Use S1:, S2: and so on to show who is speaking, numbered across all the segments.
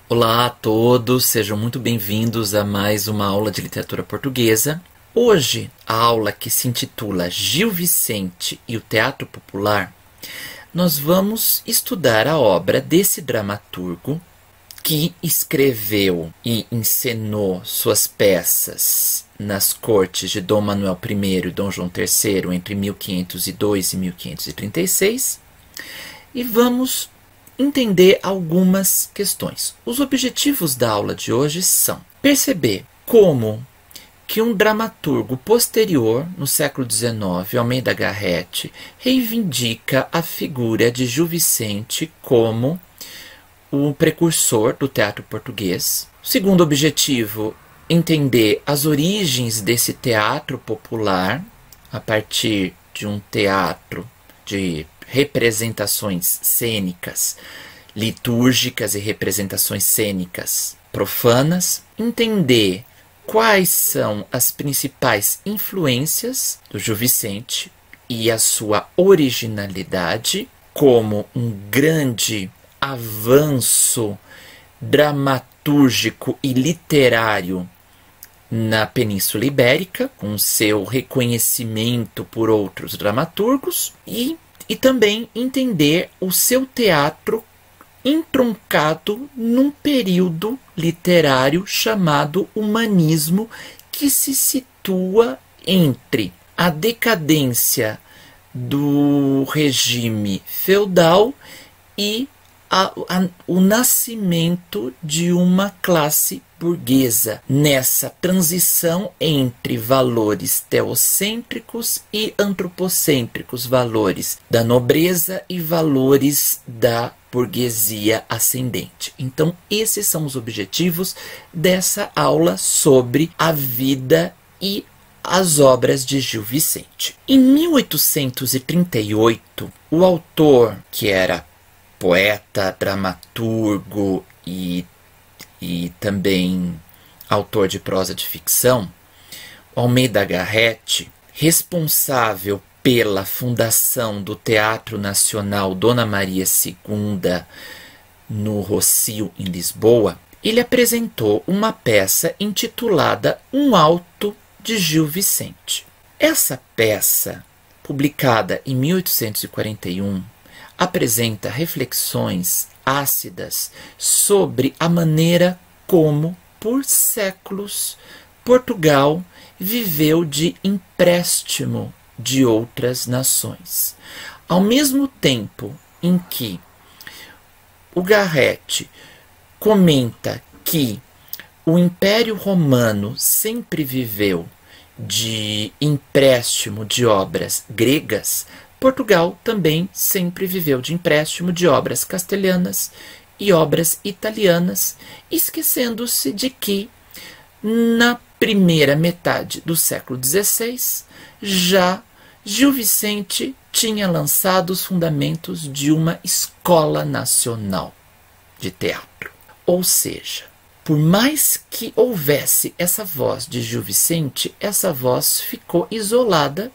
S1: Olá a todos, sejam muito bem-vindos a mais uma aula de literatura portuguesa. Hoje, a aula que se intitula Gil Vicente e o Teatro Popular, nós vamos estudar a obra desse dramaturgo que escreveu e encenou suas peças nas cortes de Dom Manuel I e Dom João III entre 1502 e 1536, e vamos entender algumas questões. Os objetivos da aula de hoje são perceber como que um dramaturgo posterior, no século XIX, Almeida Garrett, reivindica a figura de Gil Vicente como o precursor do teatro português. Segundo objetivo, entender as origens desse teatro popular a partir de um teatro de representações cênicas, litúrgicas e representações cênicas profanas, entender quais são as principais influências do Gil Vicente e a sua originalidade como um grande avanço dramatúrgico e literário na Península Ibérica, com seu reconhecimento por outros dramaturgos, e também entender o seu teatro entroncado num período literário chamado humanismo, que se situa entre a decadência do regime feudal e o nascimento de uma classe burguesa, nessa transição entre valores teocêntricos e antropocêntricos, valores da nobreza e valores da burguesia ascendente. Então, esses são os objetivos dessa aula sobre a vida e as obras de Gil Vicente. Em 1838, o autor, que era poeta, dramaturgo e também autor de prosa de ficção, Almeida Garrett, responsável pela fundação do Teatro Nacional Dona Maria II no Rossio, em Lisboa, ele apresentou uma peça intitulada Um Auto de Gil Vicente. Essa peça, publicada em 1841, apresenta reflexões ácidas sobre a maneira como, por séculos, Portugal viveu de empréstimo de outras nações. Ao mesmo tempo em que o Garrett comenta que o Império Romano sempre viveu de empréstimo de obras gregas, Portugal também sempre viveu de empréstimo de obras castelhanas e obras italianas, esquecendo-se de que, na primeira metade do século XVI, já Gil Vicente tinha lançado os fundamentos de uma escola nacional de teatro. Ou seja, por mais que houvesse essa voz de Gil Vicente, essa voz ficou isolada,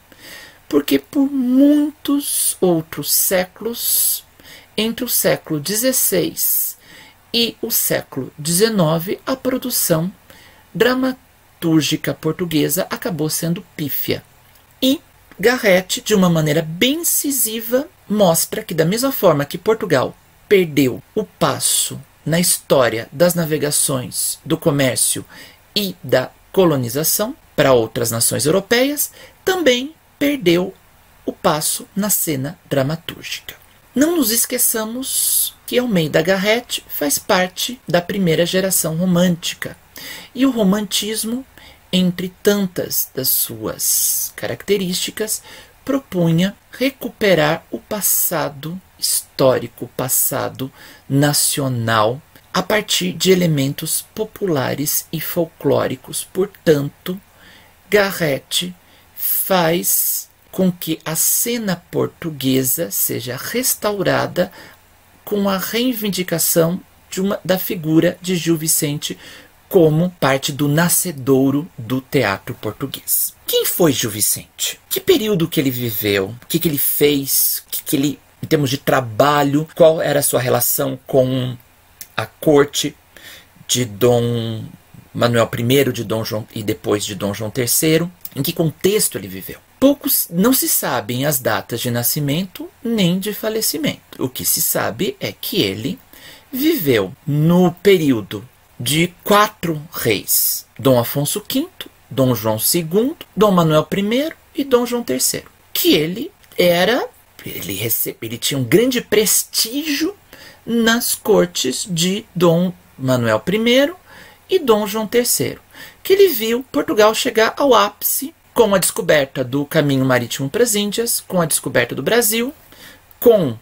S1: porque por muitos outros séculos, entre o século XVI e o século XIX, a produção dramatúrgica portuguesa acabou sendo pífia. E Garrett, de uma maneira bem incisiva, mostra que, da mesma forma que Portugal perdeu o passo na história das navegações, do comércio e da colonização para outras nações europeias, também perdeu o passo na cena dramatúrgica. Não nos esqueçamos que Almeida Garrett faz parte da primeira geração romântica, e o romantismo, entre tantas das suas características, propunha recuperar o passado histórico, o passado nacional, a partir de elementos populares e folclóricos. Portanto, Garrett faz com que a cena portuguesa seja restaurada com a reivindicação da figura de Gil Vicente como parte do nascedouro do teatro português. Quem foi Gil Vicente? Que período que ele viveu? O que ele fez? O que ele, em termos de trabalho, qual era a sua relação com a corte de Dom Manuel I de Dom João, e depois de Dom João III. Em que contexto ele viveu? Poucos não se sabem as datas de nascimento nem de falecimento. O que se sabe é que ele viveu no período de 4 reis: Dom Afonso V, Dom João II, Dom Manuel I e Dom João III. Que ele tinha um grande prestígio nas cortes de Dom Manuel I e Dom João III, que ele viu Portugal chegar ao ápice com a descoberta do caminho marítimo para as Índias, com a descoberta do Brasil, com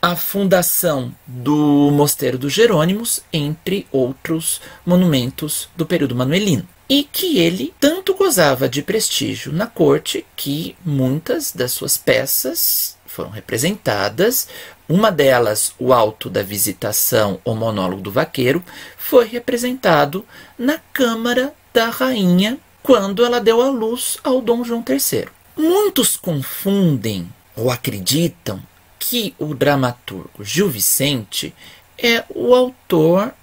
S1: a fundação do Mosteiro dos Jerônimos, entre outros monumentos do período manuelino. E que ele tanto gozava de prestígio na corte que muitas das suas peças foram representadas. Uma delas, o Auto da Visitação, ou Monólogo do Vaqueiro, foi representado na Câmara da Rainha quando ela deu à luz ao Dom João III. Muitos confundem ou acreditam que o dramaturgo Gil Vicente é o autor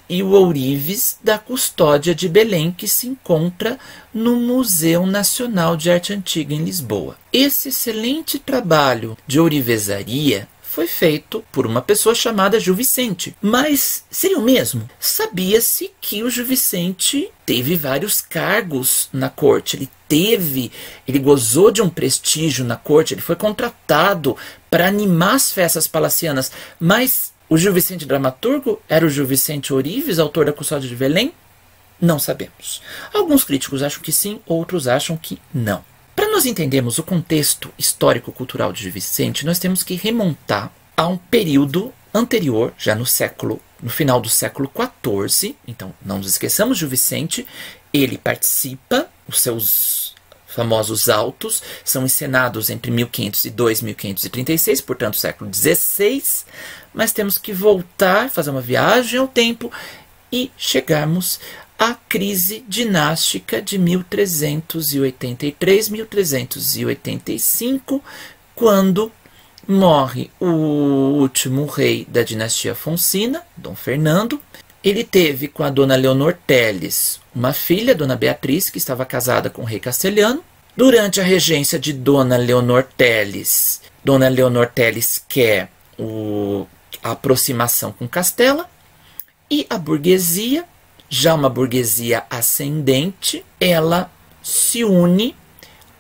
S1: e o ourives da Custódia de Belém, que se encontra no Museu Nacional de Arte Antiga em Lisboa. Esse excelente trabalho de ourivesaria foi feito por uma pessoa chamada Gil Vicente. Mas seria o mesmo? Sabia-se que o Gil Vicente teve vários cargos na corte. Ele gozou de um prestígio na corte, ele foi contratado para animar as festas palacianas. Mas o Gil Vicente dramaturgo era o Gil Vicente ourives, autor da Custódia de Belém? Não sabemos. Alguns críticos acham que sim, outros acham que não. Para nós entendermos o contexto histórico-cultural de Gil Vicente, nós temos que remontar a um período anterior, já no final do século XIV. Então, não nos esqueçamos, Gil Vicente, ele participa, os seus famosos autos são encenados entre 1502 e 1536, portanto, século XVI, mas temos que voltar, fazer uma viagem ao tempo e chegarmos à crise dinástica de 1383-1385, quando morre o último rei da dinastia Afonsina, Dom Fernando. Ele teve com a dona Leonor Teles uma filha, Dona Beatriz, que estava casada com o rei castelhano. Durante a regência de Dona Leonor Teles quer a aproximação com Castela, e a burguesia, já uma burguesia ascendente, ela se une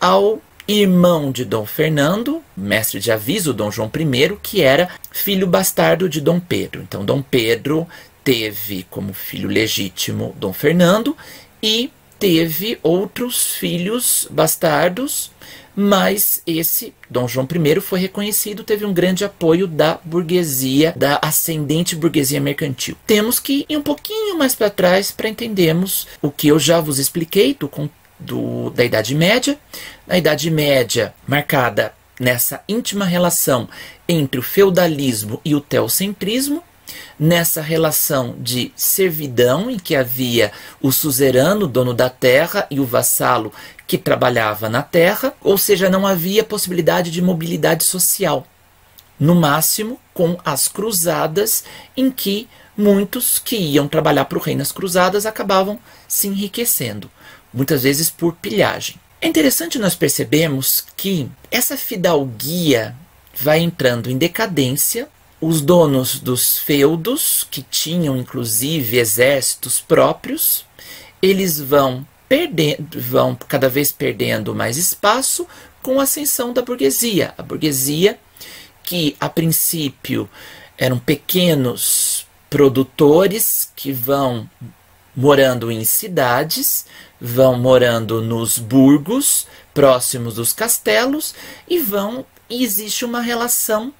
S1: ao irmão de Dom Fernando, mestre de aviso, Dom João I, que era filho bastardo de Dom Pedro. Então, Dom Pedro teve como filho legítimo Dom Fernando e teve outros filhos bastardos, mas esse Dom João I foi reconhecido, teve um grande apoio da burguesia, da ascendente burguesia mercantil. Temos que ir um pouquinho mais para trás para entendermos o que eu já vos expliquei da Idade Média. Na Idade Média, marcada nessa íntima relação entre o feudalismo e o teocentrismo, nessa relação de servidão em que havia o suzerano, dono da terra, e o vassalo que trabalhava na terra, ou seja, não havia possibilidade de mobilidade social. No máximo, com as cruzadas, em que muitos que iam trabalhar para o rei nas cruzadas acabavam se enriquecendo, muitas vezes por pilhagem. É interessante nós percebermos que essa fidalguia vai entrando em decadência. Os donos dos feudos, que tinham inclusive exércitos próprios, eles vão cada vez perdendo mais espaço com a ascensão da burguesia. A burguesia, que a princípio eram pequenos produtores que vão morando em cidades, vão morando nos burgos próximos dos castelos e existe uma relação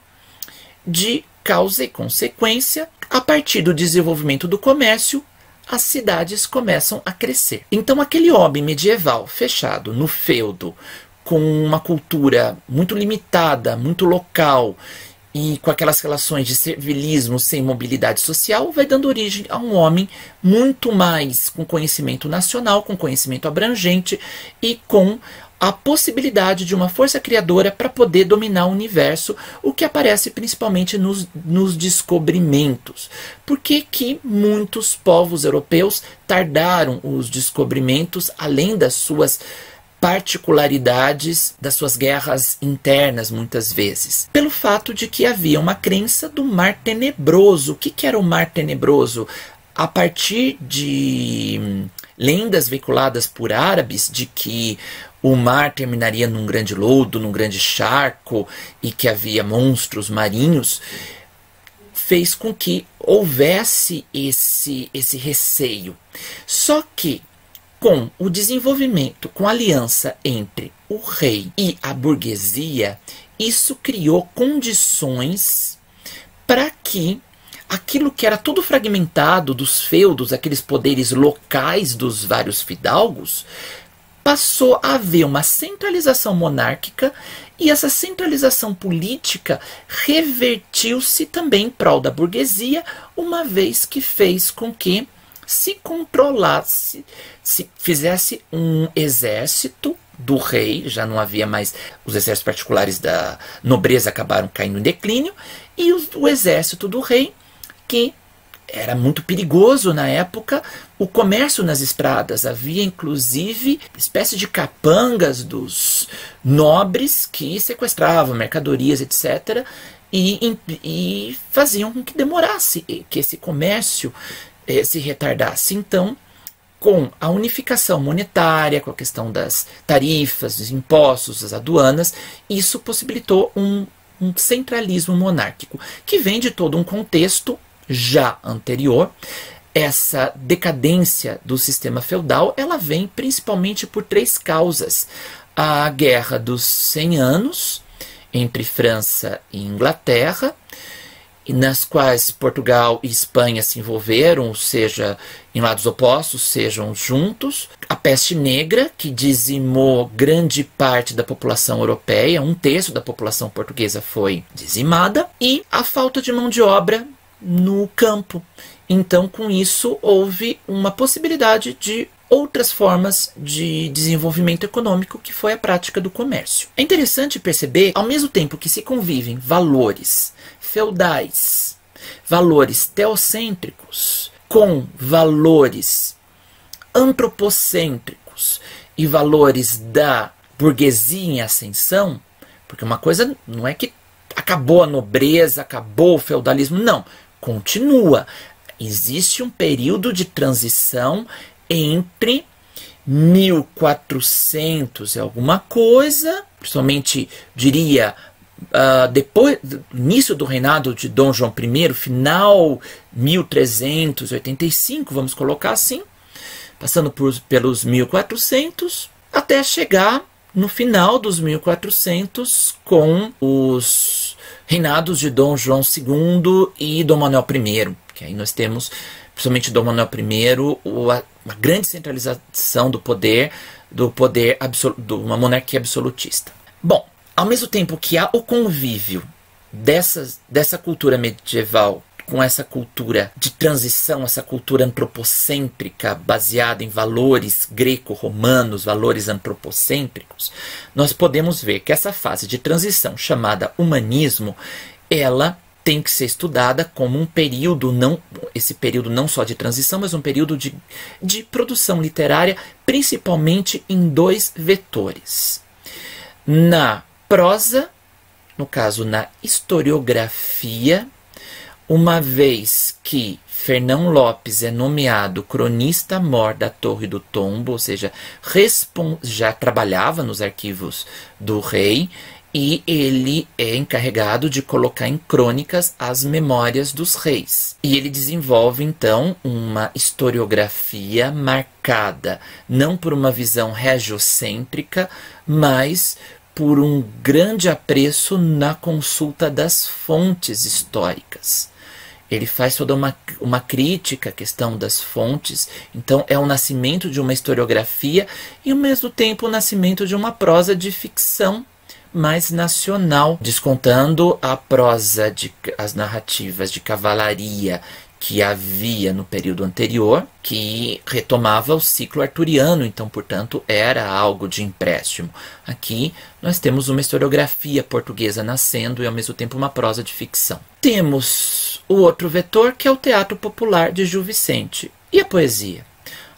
S1: de causa e consequência. A partir do desenvolvimento do comércio, as cidades começam a crescer. Então, aquele homem medieval fechado no feudo, com uma cultura muito limitada, muito local, e com aquelas relações de servilismo sem mobilidade social, vai dando origem a um homem muito mais com conhecimento nacional, com conhecimento abrangente e com a possibilidade de uma força criadora para poder dominar o universo, o que aparece principalmente nos descobrimentos. Por que que muitos povos europeus tardaram os descobrimentos, além das suas particularidades, das suas guerras internas, muitas vezes? Pelo fato de que havia uma crença do mar tenebroso. O que que era o mar tenebroso? A partir de lendas veiculadas por árabes de que o mar terminaria num grande lodo, num grande charco, e que havia monstros marinhos, fez com que houvesse esse receio. Só que, com o desenvolvimento, com a aliança entre o rei e a burguesia, isso criou condições para que aquilo que era tudo fragmentado dos feudos, aqueles poderes locais dos vários fidalgos, passou a haver uma centralização monárquica, e essa centralização política revertiu-se também em prol da burguesia, uma vez que fez com que se controlasse, se fizesse um exército do rei. Já não havia mais, os exércitos particulares da nobreza acabaram caindo em declínio, e o exército do rei, que era muito perigoso na época, o comércio nas estradas. Havia inclusive espécie de capangas dos nobres que sequestravam mercadorias, etc., e faziam com que demorasse, que esse comércio se retardasse. Então, com a unificação monetária, com a questão das tarifas, dos impostos, das aduanas, isso possibilitou um centralismo monárquico, que vem de todo um contexto já anterior. Essa decadência do sistema feudal, ela vem principalmente por 3 causas. A Guerra dos 100 Anos, entre França e Inglaterra, nas quais Portugal e Espanha se envolveram, seja em lados opostos, sejam juntos. A peste negra, que dizimou grande parte da população europeia, 1/3 da população portuguesa foi dizimada, e a falta de mão de obra no campo. Então, com isso, houve uma possibilidade de outras formas de desenvolvimento econômico, que foi a prática do comércio. É interessante perceber, ao mesmo tempo que se convivem valores feudais, valores teocêntricos, com valores antropocêntricos e valores da burguesia em ascensão, porque uma coisa não é que acabou a nobreza, acabou o feudalismo, não, continua. Existe um período de transição entre 1400 e alguma coisa, principalmente, diria, depois do início do reinado de Dom João I, final 1385, vamos colocar assim, passando pelos 1400, até chegar no final dos 1400 com os reinados de Dom João II e Dom Manuel I, que aí nós temos, principalmente Dom Manuel I, uma grande centralização do poder de uma monarquia absolutista. Bom, ao mesmo tempo que há o convívio dessa cultura medieval com essa cultura de transição, essa cultura antropocêntrica baseada em valores greco-romanos, valores antropocêntricos, nós podemos ver que essa fase de transição chamada humanismo, ela tem que ser estudada como um período, esse período não só de transição, mas um período de produção literária, principalmente em 2 vetores. Na prosa, no caso na historiografia, uma vez que Fernão Lopes é nomeado cronista-mor da Torre do Tombo, ou seja, já trabalhava nos arquivos do rei, e ele é encarregado de colocar em crônicas as memórias dos reis. E ele desenvolve, então, uma historiografia marcada não por uma visão regiocêntrica, mas por um grande apreço na consulta das fontes históricas. Ele faz toda uma crítica à questão das fontes. Então é o nascimento de uma historiografia e ao mesmo tempo o nascimento de uma prosa de ficção mais nacional, descontando a prosa, as narrativas de cavalaria que havia no período anterior, que retomava o ciclo arturiano, então, portanto, era algo de empréstimo. Aqui nós temos uma historiografia portuguesa nascendo e, ao mesmo tempo, uma prosa de ficção. Temos o outro vetor, que é o teatro popular de Gil Vicente. E a poesia?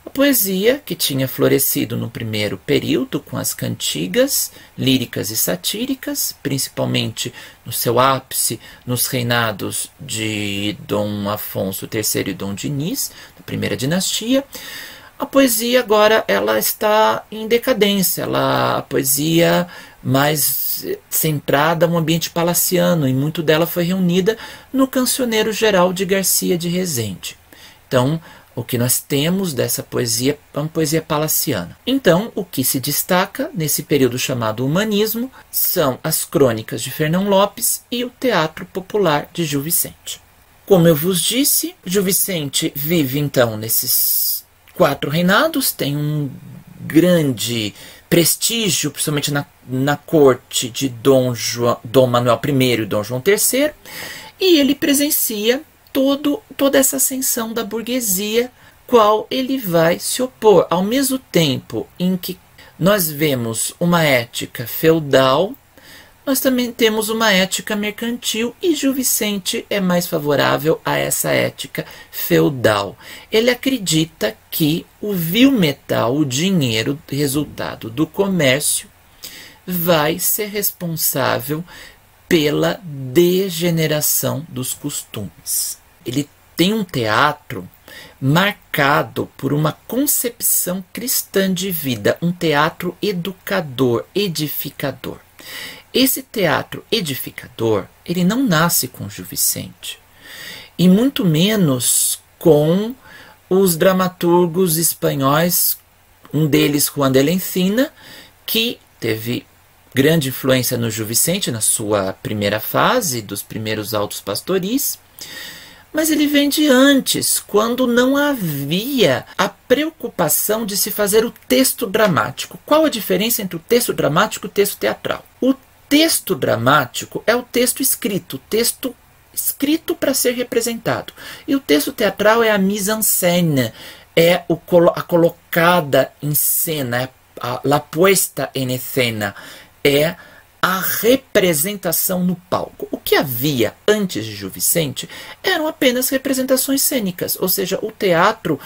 S1: A poesia, que tinha florescido no primeiro período com as cantigas líricas e satíricas, principalmente no seu ápice nos reinados de Dom Afonso III e Dom Dinis, da primeira dinastia. A poesia agora ela está em decadência, a poesia mais centrada no ambiente palaciano, e muito dela foi reunida no Cancioneiro Geral de Garcia de Rezende. Então, o que nós temos dessa poesia é uma poesia palaciana. Então, o que se destaca nesse período chamado humanismo são as crônicas de Fernão Lopes e o teatro popular de Gil Vicente. Como eu vos disse, Gil Vicente vive então nesses 4 reinados, tem um grande prestígio, principalmente na corte de Dom Manuel I e Dom João III, e ele presencia toda essa ascensão da burguesia, qual ele vai se opor, ao mesmo tempo em que nós vemos uma ética feudal, nós também temos uma ética mercantil, e Gil Vicente é mais favorável a essa ética feudal. Ele acredita que o vil metal, o dinheiro, resultado do comércio, vai ser responsável pela degeneração dos costumes. Ele tem um teatro marcado por uma concepção cristã de vida, um teatro educador, edificador. Esse teatro edificador, ele não nasce com Gil Vicente, e muito menos com os dramaturgos espanhóis, um deles, Juan de la Encina, que teve grande influência no Gil Vicente na sua primeira fase, dos primeiros autos pastoris, mas ele vem de antes, quando não havia a preocupação de se fazer o texto dramático. Qual a diferença entre o texto dramático e o texto teatral? O texto dramático é o texto escrito para ser representado. E o texto teatral é a mise-en-scène, é a colocada em cena, la puesta en escena, é a representação no palco. O que havia antes de Gil Vicente eram apenas representações cênicas, ou seja, o teatro,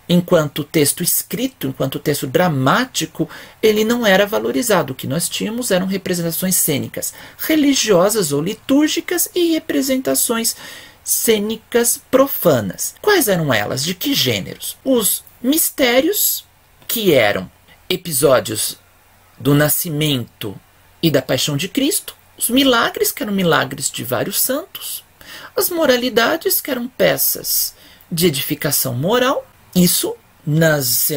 S1: enquanto texto escrito, enquanto texto dramático, ele não era valorizado. O que nós tínhamos eram representações cênicas religiosas ou litúrgicas e representações cênicas profanas. Quais eram elas? De que gêneros? Os mistérios, que eram episódios do nascimento e da paixão de Cristo, os milagres, que eram milagres de vários santos, as moralidades, que eram peças de edificação moral, isso nas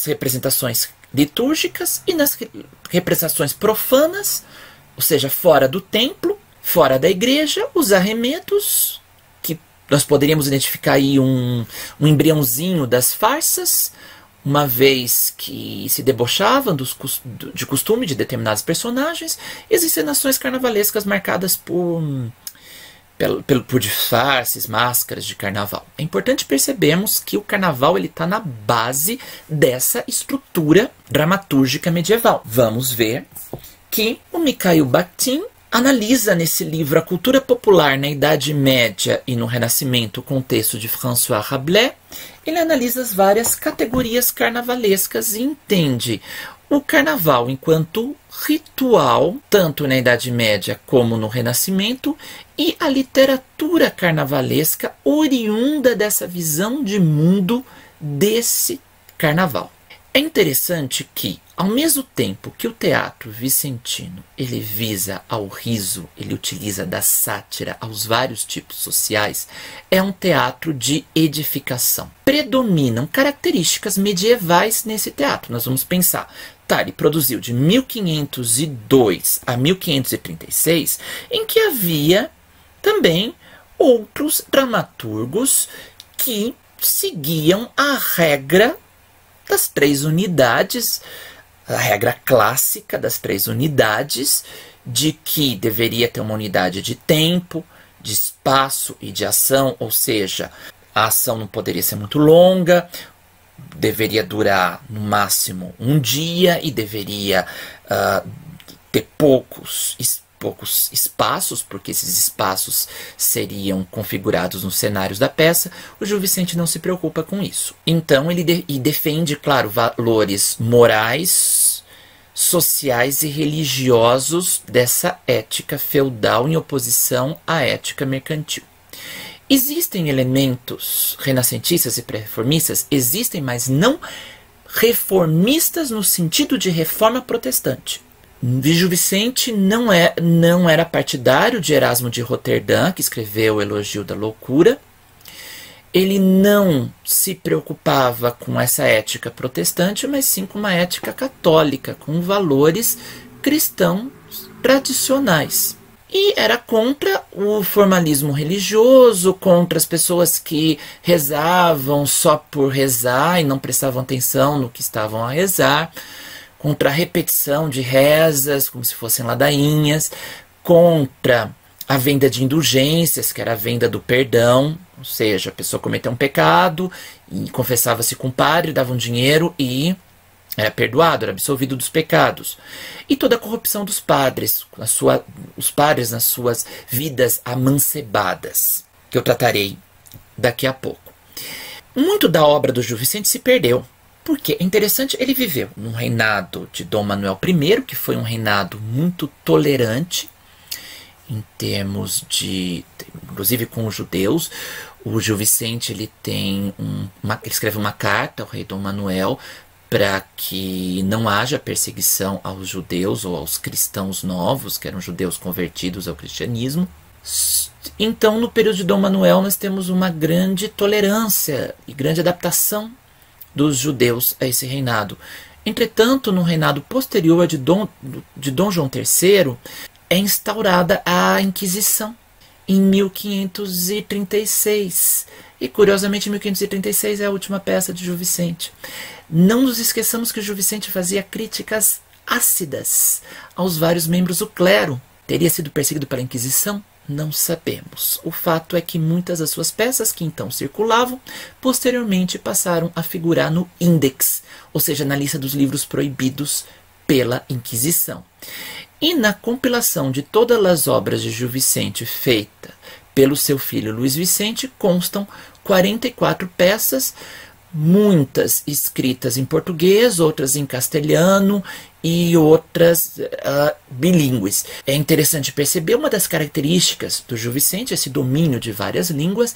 S1: representações litúrgicas, e nas representações profanas, ou seja, fora do templo, fora da igreja, os arremedos, que nós poderíamos identificar aí um embriãozinho das farsas, uma vez que se debochavam de costume de determinados personagens, e as encenações carnavalescas marcadas por disfarces, máscaras de carnaval. É importante percebermos que o carnaval está na base dessa estrutura dramatúrgica medieval. Vamos ver que o Mikhail Bakhtin analisa nesse livro A Cultura Popular na Idade Média e no Renascimento, com o texto de François Rabelais. Ele analisa as várias categorias carnavalescas e entende o carnaval enquanto ritual, tanto na Idade Média como no Renascimento, e a literatura carnavalesca oriunda dessa visão de mundo desse carnaval. É interessante que, ao mesmo tempo que o teatro vicentino ele visa ao riso, ele utiliza da sátira aos vários tipos sociais, é um teatro de edificação. Predominam características medievais nesse teatro. Nós vamos pensar, ele produziu de 1502 a 1536, em que havia também outros dramaturgos que seguiam a regra das 3 unidades a regra clássica das 3 unidades, de que deveria ter uma unidade de tempo, de espaço e de ação, ou seja, a ação não poderia ser muito longa, deveria durar no máximo um dia e deveria ter poucos espaços, porque esses espaços seriam configurados nos cenários da peça. O Gil Vicente não se preocupa com isso. Então ele defende, claro, valores morais, sociais e religiosos dessa ética feudal em oposição à ética mercantil. Existem elementos renascentistas e pré-reformistas? Existem, mas não reformistas no sentido de reforma protestante. Gil Vicente não era partidário de Erasmo de Roterdã, que escreveu o Elogio da Loucura. Ele não se preocupava com essa ética protestante, mas sim com uma ética católica, com valores cristãos tradicionais. E era contra o formalismo religioso, contra as pessoas que rezavam só por rezar e não prestavam atenção no que estavam a rezar, contra a repetição de rezas, como se fossem ladainhas, contra a venda de indulgências, que era a venda do perdão, ou seja, a pessoa cometeu um pecado e confessava-se com o padre, dava um dinheiro e era perdoado, era absolvido dos pecados. E toda a corrupção dos padres, os padres nas suas vidas amancebadas, que eu tratarei daqui a pouco. Muito da obra do Gil Vicente se perdeu. Porque é interessante, ele viveu no reinado de Dom Manuel I, que foi um reinado muito tolerante em termos de, inclusive com os judeus. O Gil Vicente ele escreve uma carta ao rei Dom Manuel para que não haja perseguição aos judeus ou aos cristãos novos, que eram judeus convertidos ao cristianismo. Então, no período de Dom Manuel, nós temos uma grande tolerância e grande adaptação dos judeus a esse reinado. Entretanto, no reinado posterior de Dom João III, é instaurada a Inquisição em 1536. E, curiosamente, 1536 é a última peça de Gil Vicente. Não nos esqueçamos que Gil Vicente fazia críticas ácidas aos vários membros do clero. Teria sido perseguido pela Inquisição? Não sabemos. O fato é que muitas das suas peças que então circulavam, posteriormente passaram a figurar no Índex, ou seja, na lista dos livros proibidos pela Inquisição. E na compilação de todas as obras de Gil Vicente feita pelo seu filho Luiz Vicente, constam 44 peças, muitas escritas em português, outras em castelhano e outras bilíngues. É interessante perceber uma das características do Gil Vicente, esse domínio de várias línguas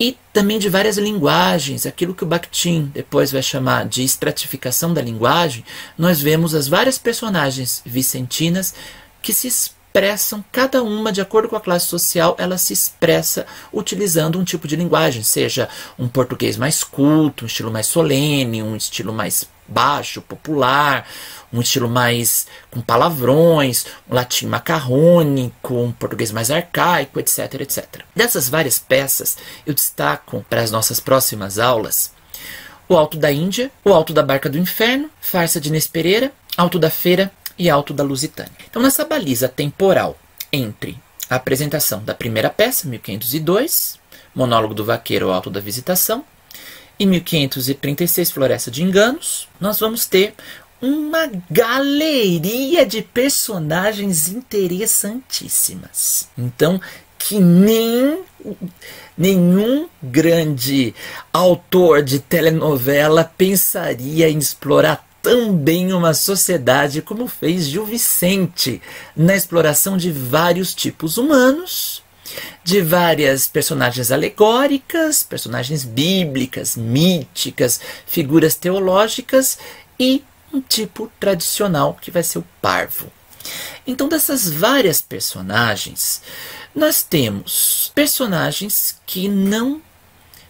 S1: e também de várias linguagens, aquilo que o Bakhtin depois vai chamar de estratificação da linguagem. Nós vemos as várias personagens vicentinas que se expressam, cada uma de acordo com a classe social, ela se expressa utilizando um tipo de linguagem, seja um português mais culto, um estilo mais solene, um estilo mais baixo, popular, um estilo mais com palavrões, um latim macarrônico, um português mais arcaico, etc, etc. Dessas várias peças, eu destaco para as nossas próximas aulas o Alto da Índia, o Alto da Barca do Inferno, Farsa de Inês Pereira, Alto da Feira e Alto da Lusitânia. Então, nessa baliza temporal entre a apresentação da primeira peça, 1502, Monólogo do Vaqueiro ao Alto da Visitação, e 1536, Floresta de Enganos, nós vamos ter uma galeria de personagens interessantíssimas. Então, que nenhum grande autor de telenovela pensaria em explorar tão bem uma sociedade como fez Gil Vicente, na exploração de vários tipos humanos, de várias personagens alegóricas, personagens bíblicas, míticas, figuras teológicas e um tipo tradicional que vai ser o parvo. Então, dessas várias personagens, nós temos personagens que não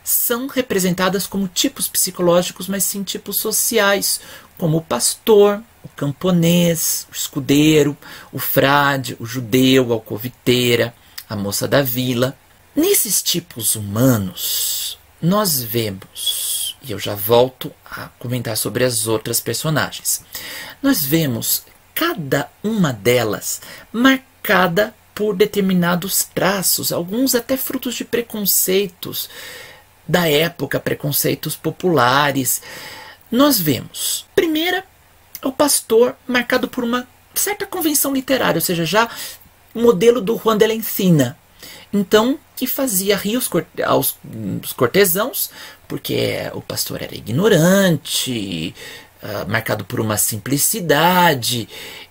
S1: são representadas como tipos psicológicos, mas sim tipos sociais, como o pastor, o camponês, o escudeiro, o frade, o judeu, a alcoviteira, a moça da vila. Nesses tipos humanos, nós vemos E eu já volto a comentar sobre as outras personagens. Nós vemos cada uma delas marcada por determinados traços, alguns até frutos de preconceitos da época, preconceitos populares. Nós vemos, primeira, o pastor marcado por uma certa convenção literária, ou seja, já modelo do Juan de la Encina. Então, que fazia rir aos cortesãos, porque o pastor era ignorante, marcado por uma simplicidade,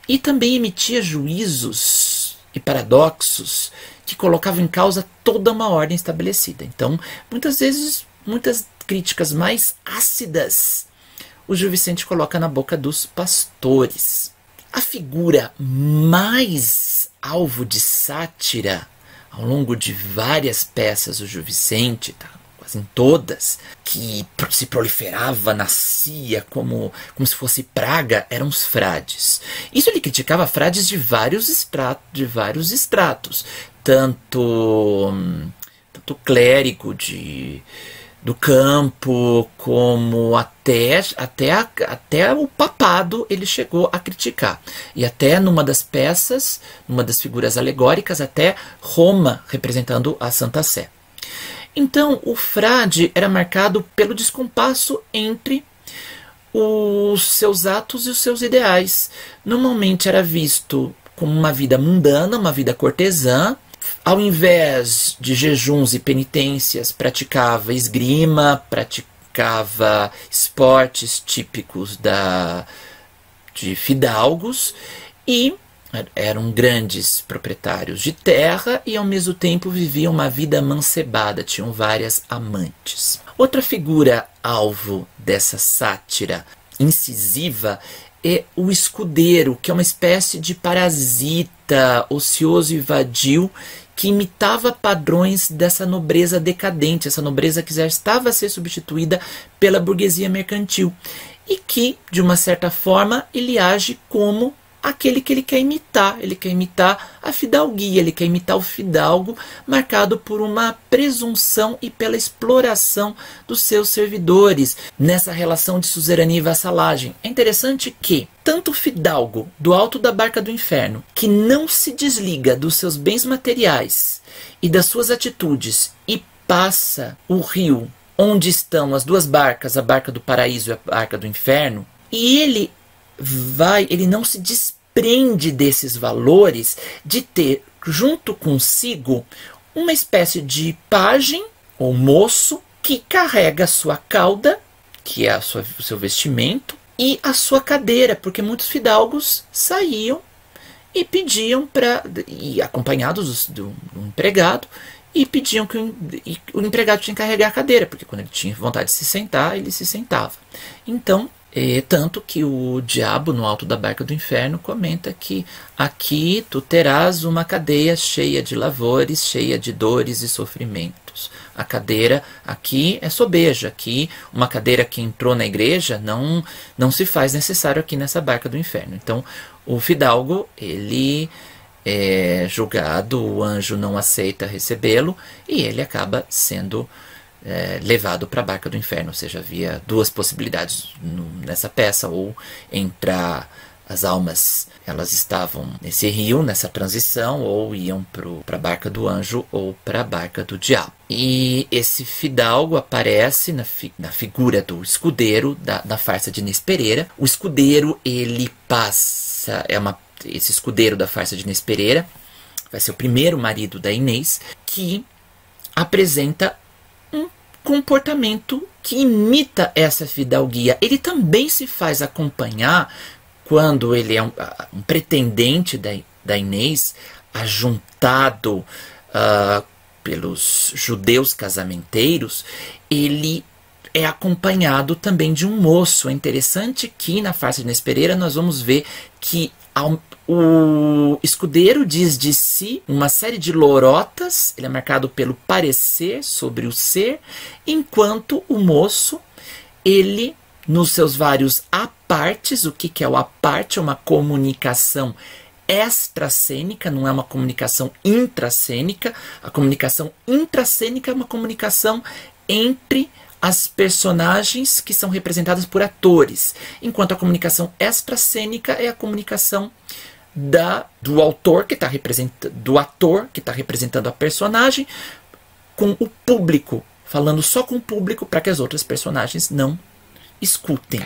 S1: e também emitia juízos e paradoxos que colocavam em causa toda uma ordem estabelecida. Então, muitas vezes, muitas críticas mais ácidas o Gil Vicente coloca na boca dos pastores. A figura mais alvo de sátira ao longo de várias peças do Gil Vicente, tá? Quase em todas, que se proliferava, nascia como se fosse praga, eram os frades. Isso ele criticava frades de vários estratos, tanto clérigo do campo, como até o papado ele chegou a criticar. E até numa das peças, numa das figuras alegóricas, até Roma representando a Santa Sé. Então, o frade era marcado pelo descompasso entre os seus atos e os seus ideais. Normalmente era visto como uma vida mundana, uma vida cortesã. Ao invés de jejuns e penitências, praticava esgrima, praticava esportes típicos de fidalgos e eram grandes proprietários de terra e ao mesmo tempo viviam uma vida amancebada, tinham várias amantes. Outra figura alvo dessa sátira incisiva é o escudeiro, que é uma espécie de parasita ocioso e vadio que imitava padrões dessa nobreza decadente, essa nobreza que já estava a ser substituída pela burguesia mercantil e que, de uma certa forma, ele age como aquele que ele quer imitar a fidalguia, ele quer imitar o fidalgo, marcado por uma presunção e pela exploração dos seus servidores, nessa relação de suzerania e vassalagem. É interessante que tanto o fidalgo do alto da barca do inferno, que não se desliga dos seus bens materiais e das suas atitudes e passa o rio onde estão as duas barcas, a barca do paraíso e a barca do inferno, e ele não se desprende desses valores de ter junto consigo uma espécie de pajem ou moço que carrega a sua cauda, que é o seu vestimento, e a sua cadeira, porque muitos fidalgos saíam e pediam acompanhados do empregado, e pediam que o empregado tinha que carregar a cadeira, porque quando ele tinha vontade de se sentar, ele se sentava. Então, tanto que o diabo no alto da barca do inferno comenta que aqui tu terás uma cadeia cheia de lavores, cheia de dores e sofrimentos. A cadeira aqui é sobeja, aqui uma cadeira que entrou na igreja não se faz necessário aqui nessa barca do inferno. Então o fidalgo, ele é julgado, o anjo não aceita recebê-lo e ele acaba sendo levado para a barca do inferno. Ou seja, havia duas possibilidades nessa peça: ou entrar as almas, elas estavam nesse rio, nessa transição, ou iam para a barca do anjo ou para a barca do diabo. E esse fidalgo aparece na figura do escudeiro da farsa de Inês Pereira. O escudeiro, ele passa, esse escudeiro da farsa de Inês Pereira vai ser o primeiro marido da Inês, que apresenta um comportamento que imita essa fidalguia. Ele também se faz acompanhar, quando ele é um pretendente da Inês, ajuntado pelos judeus casamenteiros, ele é acompanhado também de um moço. É interessante que na farsa de Inês Pereira nós vamos ver que o escudeiro diz de si uma série de lorotas, ele é marcado pelo parecer sobre o ser, enquanto o moço, ele, nos seus vários apartes, o que é o aparte? É uma comunicação extracênica, não é uma comunicação intracênica. A comunicação intracênica é uma comunicação entre as personagens que são representadas por atores, enquanto a comunicação extracênica é a comunicação do ator que está representando a personagem com o público, falando só com o público para que as outras personagens não escutem.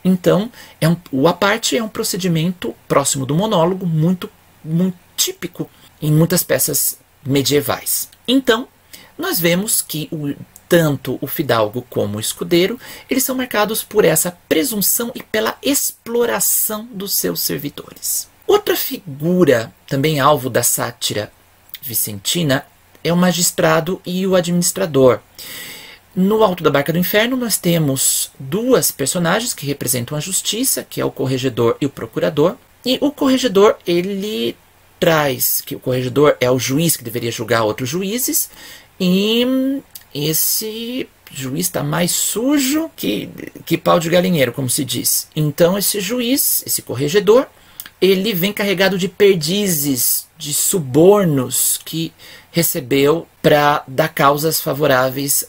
S1: Então, o à parte é um procedimento próximo do monólogo, muito típico em muitas peças medievais. Então, nós vemos que tanto o fidalgo como o escudeiro, eles são marcados por essa presunção e pela exploração dos seus servidores. Outra figura, também alvo da sátira vicentina, é o magistrado e o administrador. No Alto da Barca do Inferno, nós temos duas personagens que representam a justiça, que é o corregedor e o procurador. E o corregedor, ele traz que o corregedor é o juiz que deveria julgar outros juízes, e esse juiz está mais sujo que pau de galinheiro, como se diz. Então esse juiz, esse corregedor, ele vem carregado de perdizes, de subornos que recebeu para dar causas favoráveis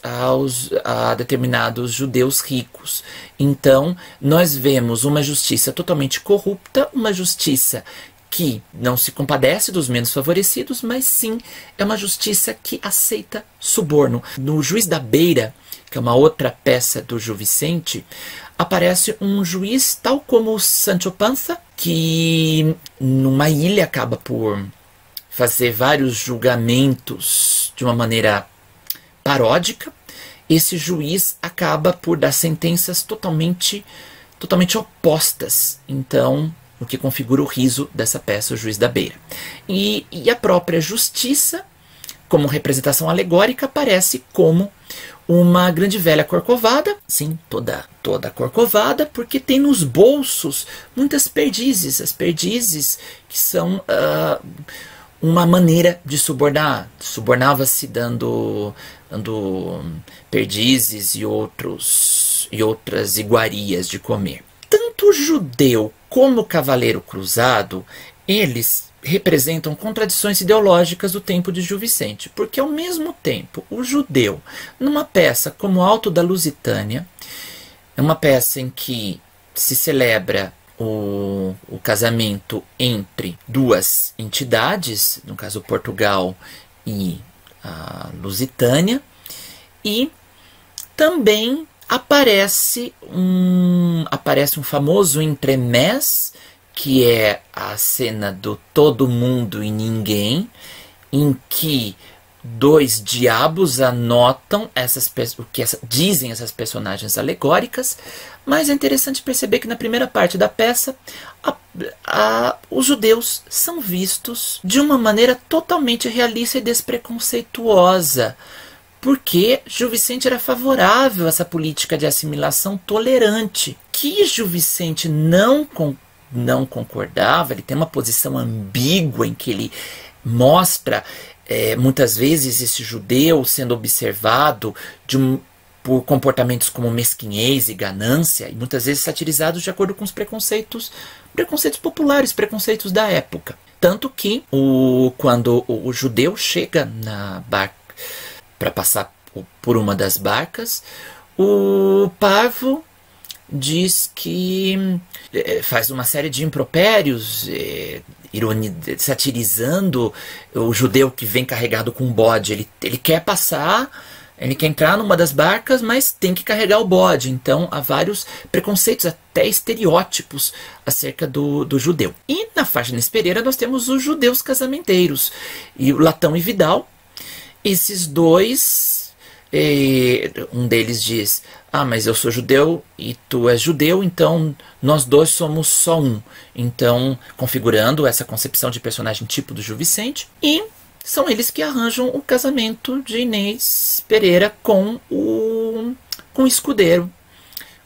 S1: a determinados judeus ricos. Então nós vemos uma justiça totalmente corrupta, uma justiça que não se compadece dos menos favorecidos, mas sim é uma justiça que aceita suborno. No Juiz da Beira, que é uma outra peça do Gil Vicente, aparece um juiz tal como o Sancho Panza, que numa ilha acaba por fazer vários julgamentos de uma maneira paródica. Esse juiz acaba por dar sentenças totalmente opostas. Então, o que configura o riso dessa peça, o Juiz da Beira. E a própria justiça, como representação alegórica, aparece como uma grande velha corcovada, sim, toda corcovada, porque tem nos bolsos muitas perdizes. As perdizes que são uma maneira de subornar. Subornava-se dando perdizes e outras iguarias de comer. Tanto o judeu como o cavaleiro cruzado, eles representam contradições ideológicas do tempo de Gil Vicente, porque ao mesmo tempo o judeu, numa peça como Alto da Lusitânia, é uma peça em que se celebra o casamento entre duas entidades, no caso Portugal e a Lusitânia, e também aparece um famoso entremés, que é a cena do todo mundo e ninguém, em que dois diabos anotam o que dizem essas personagens alegóricas, mas é interessante perceber que na primeira parte da peça os judeus são vistos de uma maneira totalmente realista e despreconceituosa, porque Gil Vicente era favorável a essa política de assimilação tolerante, que Gil Vicente não concordava. Ele tem uma posição ambígua em que ele mostra muitas vezes esse judeu sendo observado por comportamentos como mesquinhez e ganância, e muitas vezes satirizados de acordo com os preconceitos populares, preconceitos da época. Tanto que quando o judeu chega na barca para passar por uma das barcas, o parvo diz que faz uma série de impropérios, satirizando o judeu que vem carregado com um bode. Ele quer passar, ele quer entrar numa das barcas, mas tem que carregar o bode. Então há vários preconceitos, até estereótipos acerca do judeu. E na Fágines Pereira nós temos os judeus casamenteiros, e o Latão e Vidal. Esses dois, um deles diz: mas eu sou judeu e tu és judeu, então nós dois somos só um. Então, configurando essa concepção de personagem tipo do Gil Vicente. E são eles que arranjam o casamento de Inês Pereira com o escudeiro.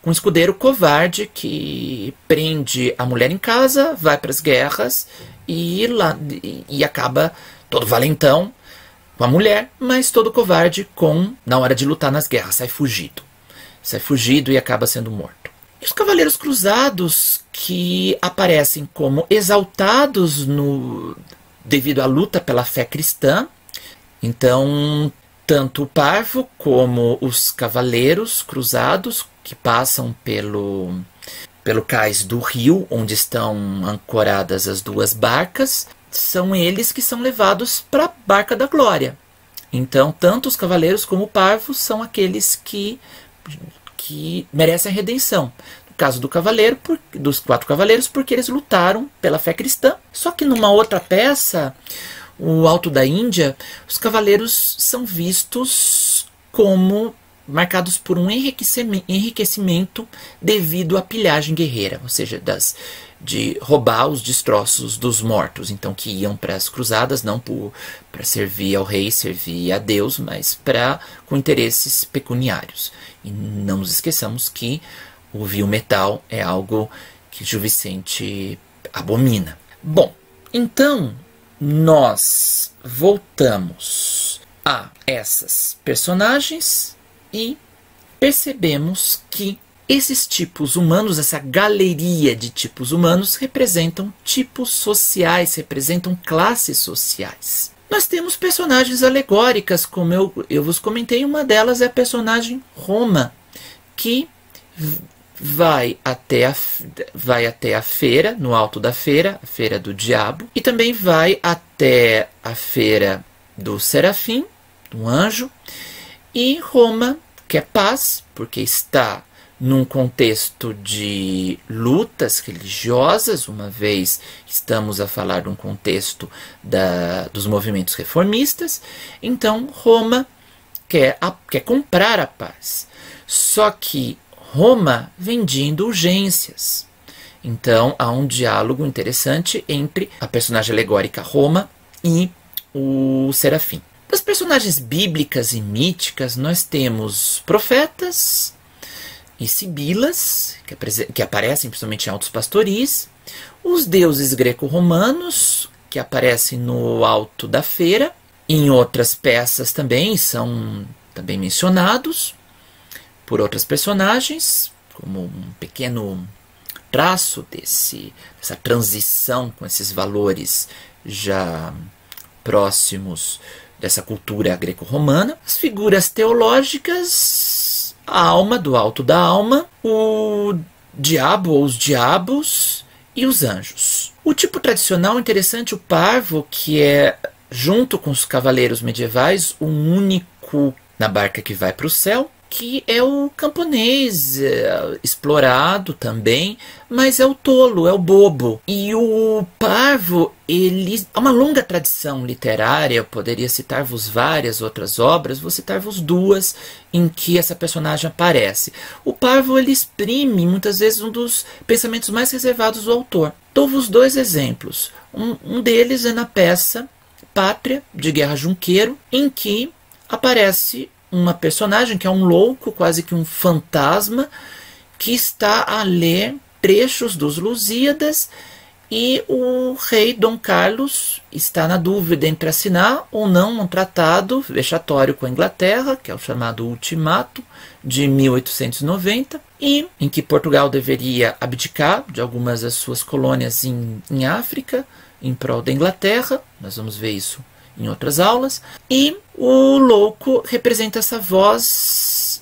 S1: Com um escudeiro covarde que prende a mulher em casa, vai para as guerras e acaba todo valentão com a mulher, mas todo covarde na hora de lutar nas guerras, sai fugido e acaba sendo morto. E os cavaleiros cruzados, que aparecem como exaltados devido à luta pela fé cristã. Então tanto o parvo como os cavaleiros cruzados que passam pelo cais do rio, onde estão ancoradas as duas barcas, são eles que são levados para a Barca da Glória. Então, tanto os cavaleiros como o parvo são aqueles que merecem a redenção. No caso dos 4 cavaleiros, porque eles lutaram pela fé cristã. Só que numa outra peça, o Alto da Índia, os cavaleiros são vistos como marcados por um enriquecimento devido à pilhagem guerreira, ou seja, de roubar os destroços dos mortos, então que iam para as cruzadas não para servir ao rei, servir a Deus, mas com interesses pecuniários. E não nos esqueçamos que o vil metal é algo que Gil Vicente abomina. Bom, então nós voltamos a essas personagens e percebemos que esses tipos humanos, essa galeria de tipos humanos, representam tipos sociais, representam classes sociais. Nós temos personagens alegóricas, como eu vos comentei, uma delas é a personagem Roma, que vai até a feira, no alto da feira, a feira do diabo, e também vai até a feira do serafim, do anjo, e Roma quer paz, porque está num contexto de lutas religiosas, uma vez estamos a falar de um contexto dos movimentos reformistas, então Roma quer comprar a paz. Só que Roma vende indulgências. Então há um diálogo interessante entre a personagem alegórica Roma e o serafim. Das personagens bíblicas e míticas, nós temos profetas e sibilas, que aparecem principalmente em Autos Pastoris, os deuses greco-romanos, que aparecem no Alto da Feira, em outras peças também são também mencionados por outras personagens, como um pequeno traço dessa transição com esses valores já próximos dessa cultura greco-romana. As figuras teológicas, a alma do alto da alma, o diabo ou os diabos e os anjos. O tipo tradicional interessante, o parvo, que é, junto com os cavaleiros medievais, o único na barca que vai para o céu, que é o camponês, explorado também, mas é o tolo, é o bobo. E o parvo, ele há uma longa tradição literária, eu poderia citar-vos várias outras obras, vou citar-vos 2 em que essa personagem aparece. O parvo, ele exprime muitas vezes um dos pensamentos mais reservados do autor. Dou-vos 2 exemplos. Um deles é na peça Pátria, de Guerra Junqueiro, em que aparece uma personagem que é um louco, quase que um fantasma, que está a ler trechos dos Lusíadas, e o rei Dom Carlos está na dúvida entre assinar ou não um tratado vexatório com a Inglaterra, que é o chamado Ultimato de 1890, e em que Portugal deveria abdicar de algumas das suas colônias em África em prol da Inglaterra. Nós vamos ver isso em outras aulas, e o louco representa essa voz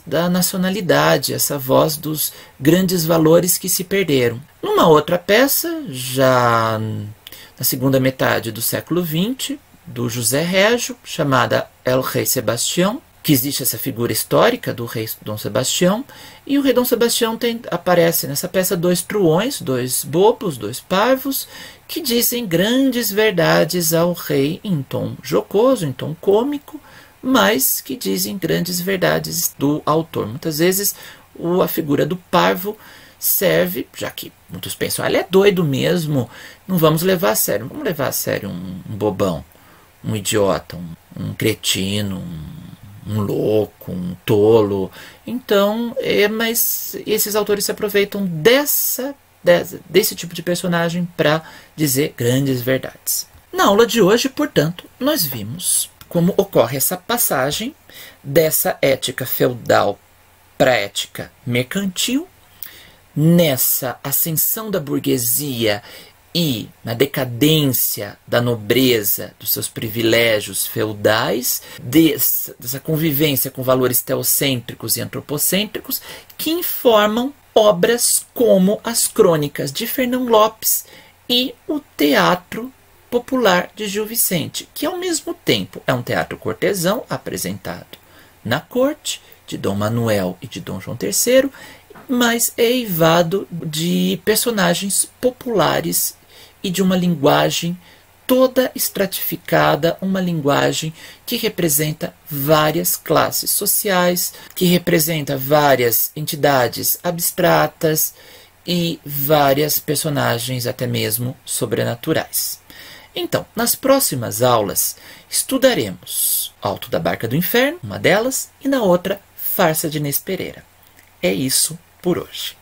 S1: da nacionalidade, essa voz dos grandes valores que se perderam. Numa outra peça, já na segunda metade do século XX, do José Régio, chamada El Rei Sebastião, que existe essa figura histórica do rei Dom Sebastião, e o rei Dom Sebastião aparece nessa peça 2 truões, 2 bobos, 2 parvos, que dizem grandes verdades ao rei em tom jocoso, em tom cômico, mas que dizem grandes verdades do autor. Muitas vezes a figura do parvo serve, já que muitos pensam, ele é doido mesmo, não vamos levar a sério. Vamos levar a sério um bobão, um idiota, um cretino, um louco, um tolo. Então, mas esses autores se aproveitam desse tipo de personagem para dizer grandes verdades. Na aula de hoje, portanto, nós vimos como ocorre essa passagem dessa ética feudal para a ética mercantil, nessa ascensão da burguesia e na decadência da nobreza, dos seus privilégios feudais, dessa convivência com valores teocêntricos e antropocêntricos, que informam obras como as Crônicas de Fernão Lopes e o Teatro Popular de Gil Vicente, que ao mesmo tempo é um teatro cortesão apresentado na corte de Dom Manuel e de Dom João III, mas é eivado de personagens populares e de uma linguagem toda estratificada, uma linguagem que representa várias classes sociais, que representa várias entidades abstratas e várias personagens até mesmo sobrenaturais. Então, nas próximas aulas, estudaremos Alto da Barca do Inferno, uma delas, e na outra, Farsa de Inês Pereira. É isso por hoje.